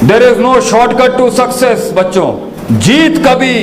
There is no shortcut to success. बच्चों, जीत कभी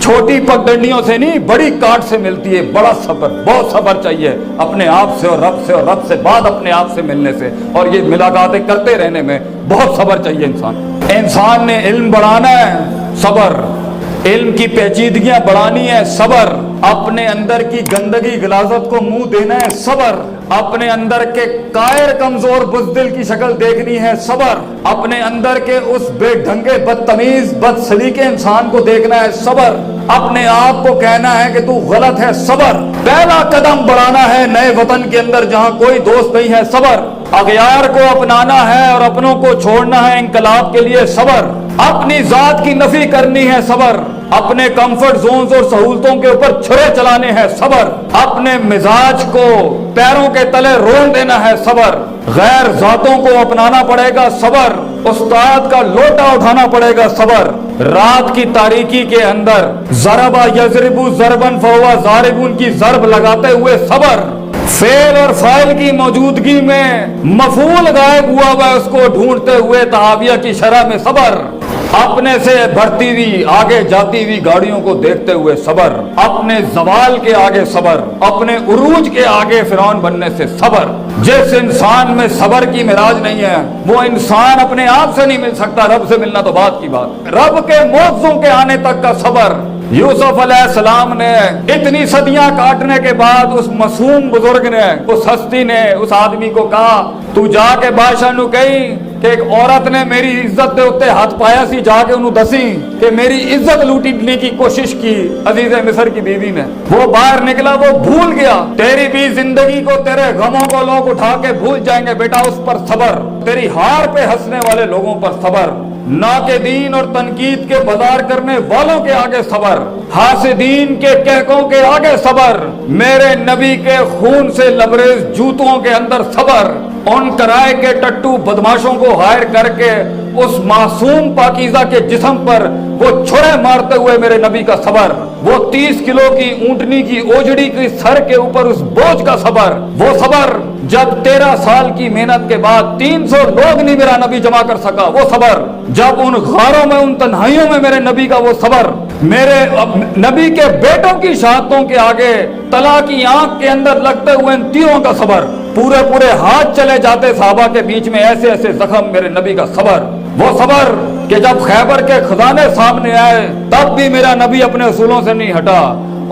छोटी पगडंडियों से नहीं, बड़ी काट से मिलती है। बड़ा सब्र, बहुत सब्र चाहिए अपने आप से और रब से बाद अपने आप से मिलने से, और ये मुलाकातें करते रहने में बहुत सब्र चाहिए। इंसान ने इल्म बढ़ाना है, सब्र। इल्म की पेचीदगियां बढ़ानी है, सब्र। अपने अंदर की गंदगी गलाजत को मुंह देना है, सब्र। अपने अंदर के कायर कमजोर बुज़दिल की शक्ल देखनी है, सब्र। अपने अंदर के उस बेढंगे बदतमीज बदसलीके इंसान को देखना है, सब्र। अपने आप को कहना है कि तू गलत है, सब्र। पहला कदम बढ़ाना है नए वतन के अंदर जहां कोई दोस्त नहीं है, सब्र। अगयार को अपनाना है और अपनों को छोड़ना है इंकलाब के लिए, सब्र। अपनी जात की नफी करनी है, सब्र। अपने कंफर्ट जोन्स और सहूलतों के ऊपर छुरे चलाने हैं, सब्र। अपने मिजाज को पैरों के तले रोन देना है, सब्र। गैर जातों को अपनाना पड़ेगा, सब्र। उस्ताद का लोटा उठाना पड़ेगा, सब्र। रात की तारीकी के अंदर ज़रबा यज़रिबु ज़रबन फहुवा ज़ारिबुन की ज़रब लगाते हुए सब्र। फेल और फाइल की मौजूदगी में मफूल गायब हुआ है, उसको ढूंढते हुए तहाविया की शरह में सब्र। अपने से बढ़ती हुई आगे जाती हुई गाड़ियों को देखते हुए सब्र। अपने जवाल के आगे सब्र, अपने उरूज के आगे फिरौन बनने से सब्र। जिस इंसान में सब्र की मिराज नहीं है वो इंसान अपने आप से नहीं मिल सकता, रब से मिलना तो बात की बात। रब के मौजों के आने तक का सब्र। यूसुफ अलैहिस्सलाम ने इतनी सदियां काटने के बाद उस मासूम बुजुर्ग ने, उस हस्ती ने उस आदमी को कहा, तू जाके बादशाह नु कही कि एक औरत ने मेरी इज्जत के उत्ते हाथ पाया सी, जाके उन्होंने दसी कि मेरी इज्जत लूटने की कोशिश की अजीज मिस्र की बीवी ने। वो बाहर निकला, वो भूल गया। तेरी भी जिंदगी को, तेरे गमों को लोग उठा के भूल जाएंगे, बेटा उस पर सब्र। तेरी हार पे हंसने वाले लोगों पर सब्र। नाकेदीन और तनकीद के बाजार करने वालों के आगे सब्र। हासिदीन के कहकों के आगे सब्र। मेरे नबी के खून से लबरेज जूतों के अंदर सब्र। उन कराए के टट्टू बदमाशों को हायर करके उस मासूम पाकीज़ा के जिस्म पर वो छुरे मारते हुए मेरे नबी का सब्र। वो 30 किलो की ऊंटनी की ओजड़ी की सर के ऊपर उस बोझ का सब्र। वो सब्र जब 13 साल की मेहनत के बाद 300 लोग नहीं मेरा नबी जमा कर सका, वो सब्र। जब उन गारों में, उन तन्हाइयों में मेरे नबी का वो सब्र। मेरे नबी के बेटों की शहादतों के आगे तला की आंख के अंदर लगते हुए इन तीरों का सब्र। पूरे पूरे हाथ चले जाते साहबा के बीच में ऐसे ऐसे जख्म, मेरे नबी का सब्र। वो सब्र कि जब खैबर के खजाने सामने आए तब भी मेरा नबी अपने उसूलों से नहीं हटा,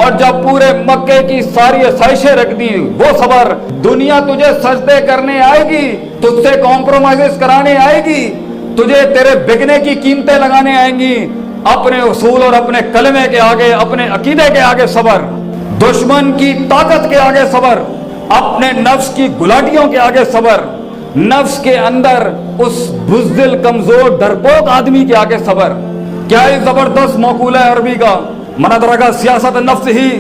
और जब पूरे मक्के की सारी आसाइशें रख दी, वो सब्र। दुनिया तुझे सजदे करने आएगी, तुझसे कॉम्प्रोमाइज कराने आएगी, तुझे तेरे बिकने की कीमतें लगाने आएंगी, अपने उसूल और अपने कलमे के आगे, अपने अकीदे के आगे सब्र। दुश्मन की ताकत के आगे सब्र। अपने नफ्स की गुलाटियों के आगे सब्र। नफ्स के अंदर उस बुज़दिल कमजोर डरपोक आदमी के आगे सब्र। क्या ये जबरदस्त मौकूल है अरबी का, मन अदरका सियासत नफ्स ही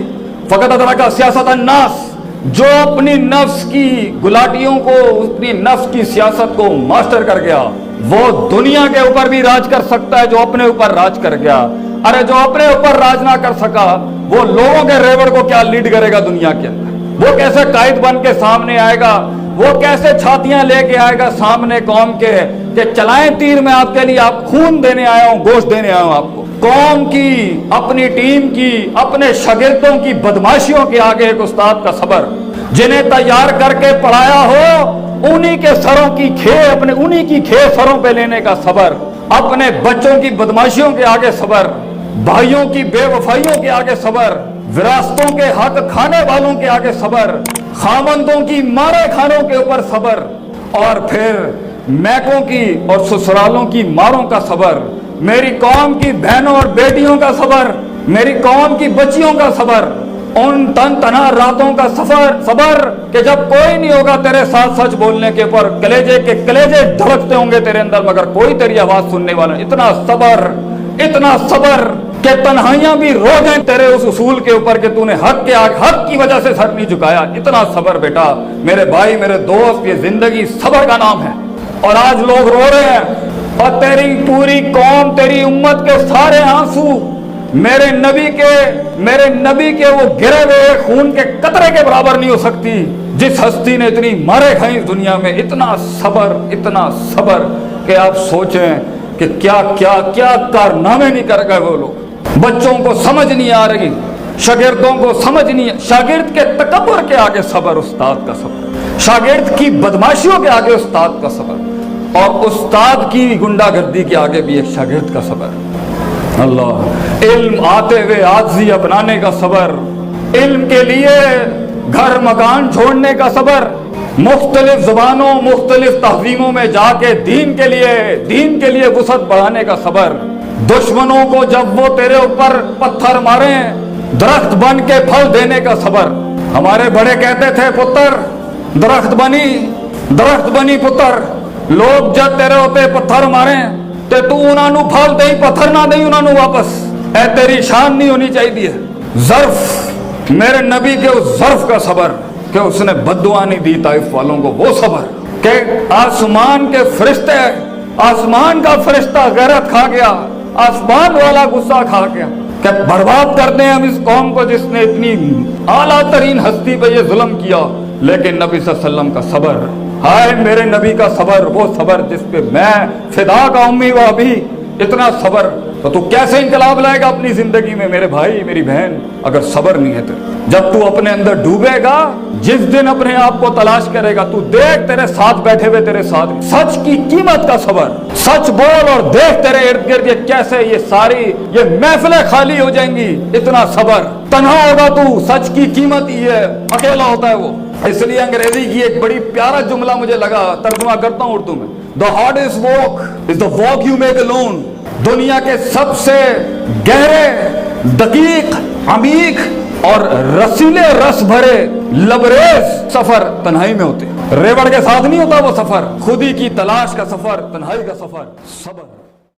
फकत अदरका सियासत अन्नास। जो अपनी नफ्स की गुलाटियों को, अपनी नफ्स की सियासत को मास्टर कर गया, वो दुनिया के ऊपर भी राज कर सकता है। जो अपने ऊपर राज कर गया, अरे जो अपने ऊपर राज ना कर सका, वो लोगों के रेवड़ को क्या लीड करेगा दुनिया के अंदर? वो कैसे कायद बन के सामने आएगा? वो कैसे छातियां लेके आएगा सामने कौम के कि चलाएं तीर, में आपके लिए, आप खून देने आया हूं, गोश्त देने आया हूं आपको। कौम की, अपनी टीम की, अपने शागिर्दों की बदमाशियों के आगे एक उस्ताद का सब्र। जिन्हें तैयार करके पढ़ाया हो उन्हीं के सरों की खे, अपने उन्हीं की खे सरों पे लेने का सब्र। अपने बच्चों की बदमाशियों के आगे सब्र। भाइयों की बेवफाइयों के आगे सब्र। विरासतों के हक खाने वालों के आगे सब्र। खामंदों की मारे खानों के ऊपर सब्र। और फिर मैकों की और ससुरालों की मारों का सब्र। मेरी कौम की बहनों और बेटियों का सब्र। मेरी कौम की बच्चियों का सब्र। उन तन तना रातों का सब्र कि जब कोई नहीं होगा तेरे साथ सच बोलने के ऊपर, कलेजे के कलेजे धड़कते होंगे तेरे अंदर, मगर कोई तेरी आवाज सुनने वाला। इतना सब्र कि तन्हाइयां भी रो जाएं तेरे उस उसूल के ऊपर कि तूने हक की वजह से सर नहीं झुकाया। इतना सब्र बेटा, मेरे भाई, मेरे दोस्त, ये जिंदगी सब्र का नाम है। और आज लोग रो रहे हैं, और तेरी पूरी कौम, तेरी उम्मत के सारे आंसू मेरे नबी के वो गिरे हुए खून के कतरे के बराबर नहीं हो सकती। जिस हस्ती ने इतनी मारे खाई इस दुनिया में, इतना सब्र कि आप सोचें کہ کیا کیا کیا کارنامے نہیں کر گئے وہ لوگ. بچوں کو سمجھ نہیں آ رہی, شاگردوں کو سمجھ نہیں, شاگرد کے تکبر کے آگے صبر استاد کا صبر, شاگرد کی بدماشیوں کے آگے استاد کا صبر, اور استاد کی گنڈا گردی کے آگے بھی ایک شاگرد کا صبر. اللہ, علم آتے ہوئے عاجزی اپنانے کا صبر, علم کے لیے گھر مکان چھوڑنے کا صبر, مختلف زبانوں مختلف تہذیبوں میں جا کے دین کے لیے وسعت بڑھانے کا صبر, دشمنوں کو جب وہ تیرے اوپر پتھر ماریں درخت بن کے پھل دینے کا صبر. ہمارے بڑے کہتے تھے پتر درخت بنی پتر, لوگ جب تیرے ہوتے پتھر ماریں تے تو انہاں نو پھل دیں پتھر نہ دیں انہاں نو واپس. اے تیری شان نہیں ہونی چاہیے. ظرف, میرے نبی کے اس ظرف کا صبر کہ اس نے بددعا نہیں دی طائف والوں کو, وہ صبر کہ آسمان کے فرشتے, آسمان کا فرشتہ غیرت کھا گیا, آسمان والا غصہ کھا گیا کہ برباد کر دیں ہم اس قوم کو جس نے اتنی اعلیٰ ترین ہستی پہ یہ ظلم کیا. لیکن نبی صلی اللہ علیہ وسلم کا صبر, ہائے میرے نبی کا صبر, وہ صبر جس پہ میں فدا کا امی و ابھی, اتنا صبر. تو کیسے انقلاب لائے گا اپنی زندگی میں میرے بھائی میری بہن اگر صبر نہیں ہے تیرے. جب تو اپنے اندر ڈوبے گا, جس دن اپنے آپ کو تلاش کرے گا, تو دیکھ تیرے ساتھ بیٹھے ہوئے تیرے ساتھ سچ کی قیمت کا صبر, سچ بول اور دیکھ تیرے ارد گرد یہ کیسے یہ محفلیں خالی ہو جائیں گی. اتنا صبر. تنہا ہوگا تو, سچ کی قیمت یہ ہے, اکیلا ہوتا ہے وہ. اس لیے انگریزی کی ایک بڑی پیارا جملہ مجھے لگا, ترجمہ کرتا ہوں اردو میں. The hardest walk is the walk you make alone. دنیا کے سب سے گہرے, دقیق, عمیق اور رسیلے رس بھرے لبریز سفر تنہائی میں ہوتے. ریوڑ کے ساتھ نہیں ہوتا وہ سفر, خودی کی تلاش کا سفر, تنہائی کا سفر. صبر.